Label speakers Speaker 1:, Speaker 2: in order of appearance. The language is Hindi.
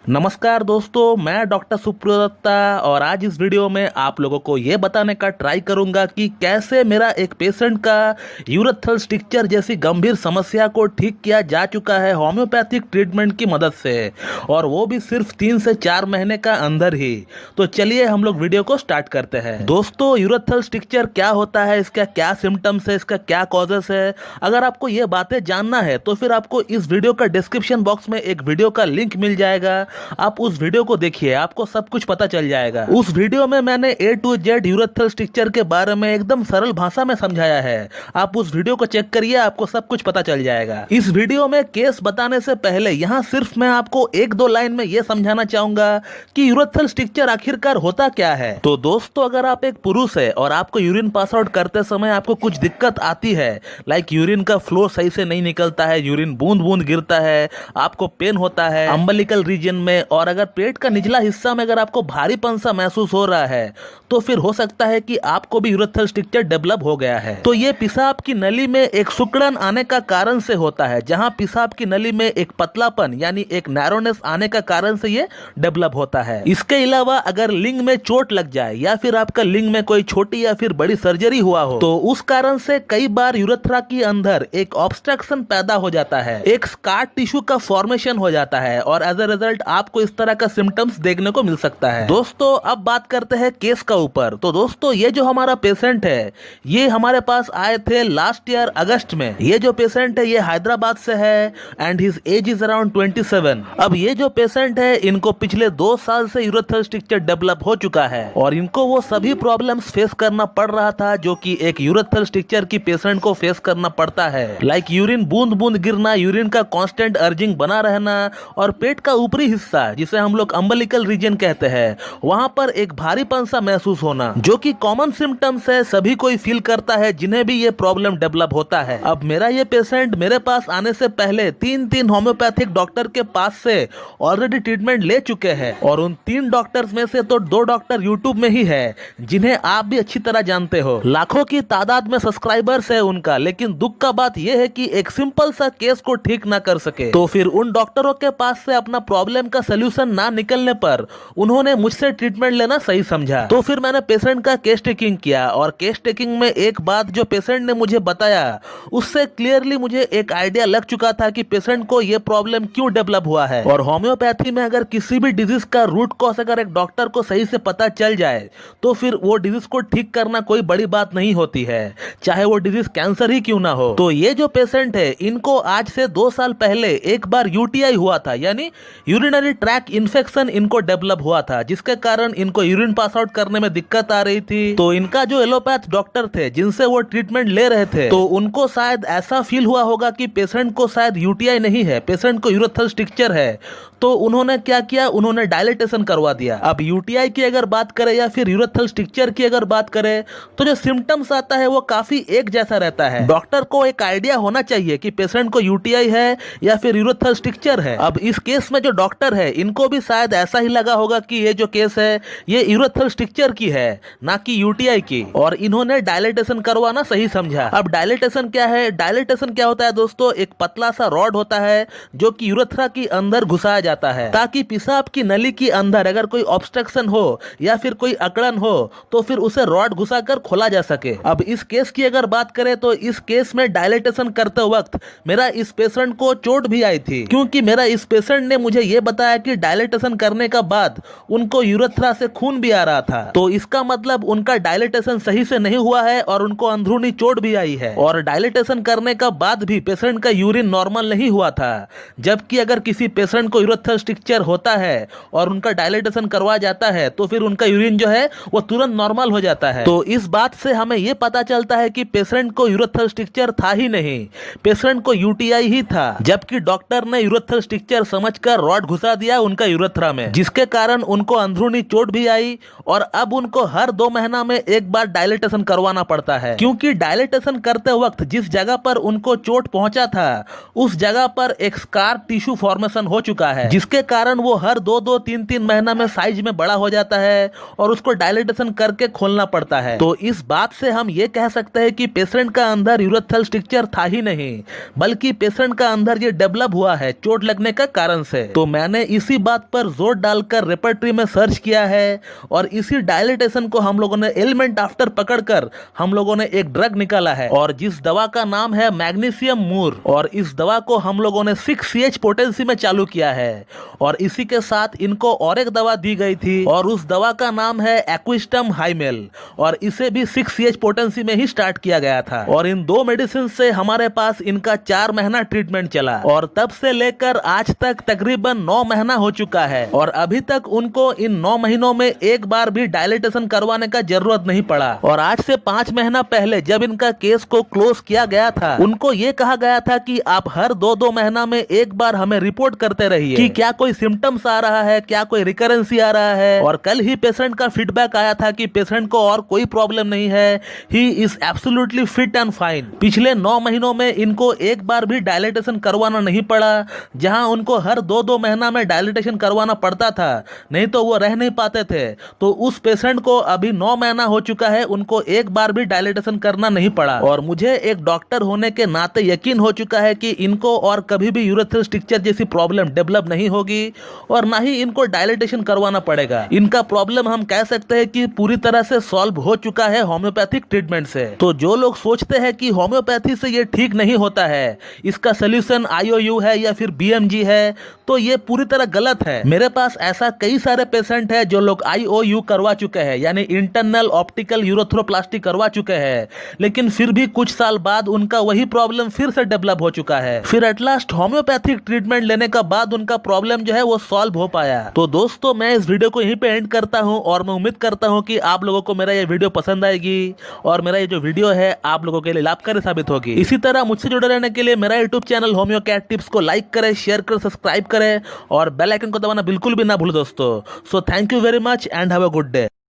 Speaker 1: नमस्कार दोस्तों, मैं डॉक्टर सुप्रियो दत्ता और आज इस वीडियो में आप लोगों को ये बताने का ट्राई करूंगा कि कैसे मेरा एक पेशेंट का यूरेथ्रल स्ट्रिक्चर जैसी गंभीर समस्या को ठीक किया जा चुका है होम्योपैथिक ट्रीटमेंट की मदद से, और वो भी सिर्फ 3 से 4 महीने का अंदर ही। तो चलिए हम लोग वीडियो को स्टार्ट करते हैं। दोस्तों, यूरेथ्रल स्ट्रिक्चर क्या होता है, इसका क्या सिम्टम्स है, इसका क्या कॉजेस है, अगर आपको ये बातें जानना है तो फिर आपको इस वीडियो का डिस्क्रिप्शन बॉक्स में एक वीडियो का लिंक मिल जाएगा। आप उस वीडियो को देखिए, आपको सब कुछ पता चल जाएगा। उस वीडियो में मैंने A to Z urethral stricture के बारे में एकदम सरल भाषा में समझाया है। आप उस वीडियो को चेक करिए, आपको सब कुछ पता चल जाएगा। इस वीडियो में केस बताने से पहले यहाँ सिर्फ मैं आपको 1-2 लाइन में यह समझाना चाहूंगा कि यूरेथ्रल स्ट्रिक्चर आखिरकार होता क्या है। तो दोस्तों, अगर आप एक पुरुष है और आपको यूरिन पास आउट करते समय आपको कुछ दिक्कत आती है, लाइक यूरिन का फ्लो सही से नहीं निकलता है, यूरिन बूंद बूंद गिरता है, आपको पेन होता है अम्बिलिकल रीजन में, और अगर पेट का निचला हिस्सा में अगर आपको भारीपन सा महसूस हो रहा है तो फिर हो सकता है कि आपको भी यूरेथ्रल स्ट्रिक्चर डेवलप हो गया है। तो ये पेशाब की नली में एक सिकुड़न आने का कारण से होता है। जहां पेशाब की नली में एक पतलापन यानी एक नैरोनेस आने का कारण से ये डेवलप होता है। इसके अलावा अगर लिंग में चोट लग जाए या फिर आपका लिंग में कोई छोटी या फिर बड़ी सर्जरी हुआ हो तो उस कारण से कई बार यूरेथ्रा के अंदर एक ऑब्स्ट्रक्शन पैदा हो जाता है, एक स्कार टिश्यू का फॉर्मेशन हो जाता है, और एज अ रिजल्ट आपको इस तरह का सिम्टम्स देखने को मिल सकता है। दोस्तों, अब बात करते हैं केस का ऊपर। तो दोस्तों, ये जो हमारा पेशेंट है ये हमारे पास आए थे लास्ट ईयर अगस्त में। ये जो पेशेंट है ये हैदराबाद से है and his age is around 27। अब ये जो पेशेंट है इनको पिछले 2 साल से यूरेथ्रल स्ट्रिक्चर डेवलप हो चुका है और इनको वो सभी प्रॉब्लम्स फेस करना पड़ रहा था जो कि एक यूरेथ्रल स्ट्रिक्चर की पेशेंट को फेस करना पड़ता है, लाइक यूरिन बूंद बूंद गिरना, यूरिन का कांस्टेंट अर्जिंग बना रहना, और पेट का ऊपरी हिस्सा जिसे हम लोग अम्बिलिकल रीजन कहते हैं वहां पर एक भारीपन सा महसूस होना, जो कि कॉमन सिम्टम्स है, सभी कोई फील करता है जिन्हें भी ये प्रॉब्लम डेवलप होता है। अब मेरा ये पेशेंट मेरे पास आने से पहले 3 होम्योपैथिक डॉक्टर के पास से ऑलरेडी ट्रीटमेंट ले चुके हैं, और उन 3 डॉक्टर्स में से तो 2 डॉक्टर यूट्यूब में ही है जिन्हें आप भी अच्छी तरह जानते हो। लाखों की तादाद में सब्सक्राइबर्स है उनका, लेकिन दुख का बात यह है कि एक सिंपल सा केस को ठीक ना कर सके। तो फिर उन डॉक्टरों के पास से अपना प्रॉब्लम का सोल्यूशन ना निकलने पर उन्होंने मुझसे ट्रीटमेंट लेना सही समझा। तो फिर मैंने पेशेंट का केस टेकिंग किया, और केस टेकिंग में एक बात जो पेशेंट ने मुझे बताया उससे क्लियरली मुझे एक आइडिया लग चुका था कि पेशेंट को यह प्रॉब्लम क्यों डेवलप हुआ है। और होम्योपैथी में अगर किसी भी डिजीज का रूट कॉज अगर एक डॉक्टर को सही से पता चल जाए तो फिर वो डिजीज को ठीक करना कोई बड़ी बात नहीं होती है, चाहे वो डिजीज कैंसर ही क्यों ना हो। तो ये जो पेशेंट है इनको आज से 2 साल पहले एक बार यूटीआई हुआ था, यानी यूरिनरी ट्रैक इन्फेक्शन इनको डेवलप हुआ था, जिसके कारण इनको यूरिन पास आउट करने में दिक्कत आ रही थी। तो इनका जो एलोपैथ डॉक्टर थे जिनसे वो ट्रीटमेंट ले रहे थे तो उनको शायद ऐसा फील हुआ होगा कि पेशेंट को शायद यूटीआई नहीं है, पेशेंट को यूरेथ्रल स्ट्रिक्चर है। तो उन्होंने क्या किया, उन्होंने डायलिटेशन करवा दिया। अब यूटीआई की अगर बात करें या फिर यूरेथ्रल स्ट्रिक्चर की अगर बात करें तो जो सिम्टम्स आता है वो काफी एक जैसा रहता है। डॉक्टर को एक आइडिया होना चाहिए कि पेशेंट को यूटीआई है या फिर यूरेथ्रल स्ट्रिक्चर है। अब इस केस में जो डॉक्टर है इनको भी शायद ऐसा ही लगा होगा कि ये जो केस है ये यूरेथ्रल स्ट्रिक्चर की है, ना कि यूटीआई की, और इन्होंने डायलिटेशन करवाना सही समझा। अब डायलिटेशन क्या है, डायलिटेशन क्या होता है दोस्तों, एक पतला सा रॉड होता है जो कि यूरेथ्रा के अंदर घुसाया जाता है ताकि पेशाब की नली के अंदर अगर कोई ऑब्स्ट्रक्शन हो या फिर कोई अकड़न हो तो फिर उसे रॉड घुसाकर खोला जा सके। अब इस केस की अगर बात करें तो इस केस में डायलिटेशन करते वक्त मेरा इस पेशेंट को चोट भी आई थी, क्योंकि मेरा इस पेशेंट ने मुझे यह बताया कि डायलिटेशन करने का बाद उनको यूरेथ्रा से खून भी आ रहा था। तो इसका मतलब उनका डायलिटेशन सही से नहीं हुआ है और उनको अंदरूनी चोट भी आई है, और डायलिटेशन करने का बाद भी पेशेंट का यूरिन नॉर्मल नहीं हुआ था। जबकि अगर किसी पेशेंट को यूरेथ्रल स्ट्रिक्चर होता है और उनका डायलिटेशन करवा जाता है तो फिर उनका यूरिन जो है वो तुरंत नॉर्मल हो जाता है। तो इस बात से हमें यह पता चलता है कि पेशेंट को यूरेथ्रल स्ट्रिक्चर था ही नहीं, पेशेंट को यूटीआई ही था, जबकि डॉक्टर ने यूरेथ्रल स्ट्रिक्चर समझकर रॉड घुसा दिया उनका यूरेथ्रा में, जिसके कारण उनको अंदरूनी चोट भी आई और अब उनको हर 2 महीना में एक बार डायलिटेशन करवाना पड़ता है। क्योंकि डायलिटेशन करते वक्त जिस जगह पर उनको चोट पहुंचा था उस जगह पर एक स्कार टिश्यू फॉर्मेशन हो चुका है, जिसके कारण वो हर 2-2, 3-3 महीना में साइज में बड़ा हो जाता है और उसको डायलिटेशन करके खोलना पड़ता है। तो इस बात से हम ये कह सकते हैं कि पेशेंट का अंदर यूरेथ्रल स्ट्रिक्चर था ही नहीं, बल्कि पेशेंट का अंदर ये डेवलप हुआ है चोट लगने का कारण से। तो मैंने मैंने इसी बात पर जोर डालकर रेपर्टरी में सर्च किया है और इसी डायलिटेशन को हम लोगों ने एलिमेंट आफ्टर पकड़कर हम लोगों ने एक ड्रग निकाला है और जिस दवा का नाम है मैग्नीशियम मूर। और इस दवा को हम लोगों ने 6CH पोटेंसी में चालू किया है और इसी के साथ इनको और एक दवा दी गई थी और उस दवा का नाम है एक्विस्टम हाइमेल और इसे भी 6CH पोटेंसी में ही स्टार्ट किया गया था। और इन दो मेडिसिन से हमारे पास इनका 4 महीना ट्रीटमेंट चला और तब से लेकर आज तक तकरीबन 9 महीना हो चुका है और अभी तक उनको इन 9 महीनों में एक बार भी डायलिटेशन करवाने का जरूरत नहीं पड़ा। और आज से 5 महीना पहले जब इनका केस को क्लोज किया गया था उनको ये कहा गया था कि आप हर 2-2 महीना में एक बार हमें रिपोर्ट करते रहिए कि क्या कोई सिम्टम्स आ रहा है, क्या कोई रिकरेंसी आ रहा है। और कल ही पेशेंट का फीडबैक आया था कि पेशेंट को और कोई प्रॉब्लम नहीं है, he is absolutely fit and fine. पिछले 9 महीनों में इनको एक बार भी डायलिटेशन करवाना नहीं पड़ा, जहां उनको हर 2-2 महीना में डायलिटेशन करवाना पड़ता था, नहीं तो वो रह नहीं पाते थे। तो उस पेशेंट को अभी 9 महीना हो चुका है, उनको एक बार भी डायलिटेशन करना नहीं पड़ा। और मुझे एक डॉक्टर होने के नाते यकीन हो चुका है कि इनको और कभी भी यूरेथ्रल स्ट्रक्चर जैसी प्रॉब्लम डेवलप नहीं होगी और ना ही इनको डायलिटेशन करवाना पड़ेगा। इनका प्रॉब्लम हम कह सकते हैं कि पूरी तरह से सॉल्व हो चुका है होम्योपैथिक ट्रीटमेंट से। तो जो लोग सोचते हैं कि होम्योपैथी से ये ठीक नहीं होता है, इसका सोल्यूशन IOU है या फिर BMG है, तो ये पूरी तरह गलत है। मेरे पास ऐसा कई सारे पेशेंट है जो लोग IOU करवा चुके हैं, यानी इंटरनल ऑप्टिकल यूरोथ्रोप्लास्टी करवा चुके हैं, लेकिन फिर भी कुछ साल बाद उनका वही प्रॉब्लम फिर से डेवलप हो चुका है। फिर एट लास्ट होम्योपैथिक ट्रीटमेंट लेने का बाद उनका प्रॉब्लम जो है वो सॉल्व हो पाया। तो दोस्तों मैं इस वीडियो को यहीं पे एंड करता हूं और मैं उम्मीद करता हूं कि आप लोगों को मेरा ये वीडियो पसंद आएगी और मेरा ये जो वीडियो है आप लोगों के लिए लाभकारी साबित होगी। इसी तरह मुझसे जुड़े रहने के लिए मेरा YouTube channel homeo cat tips को लाइक करें, शेयर करें, सब्सक्राइब करें और बेल आइकन को दबाना बिल्कुल भी ना भूलें दोस्तों। So thank you very much and have a good day.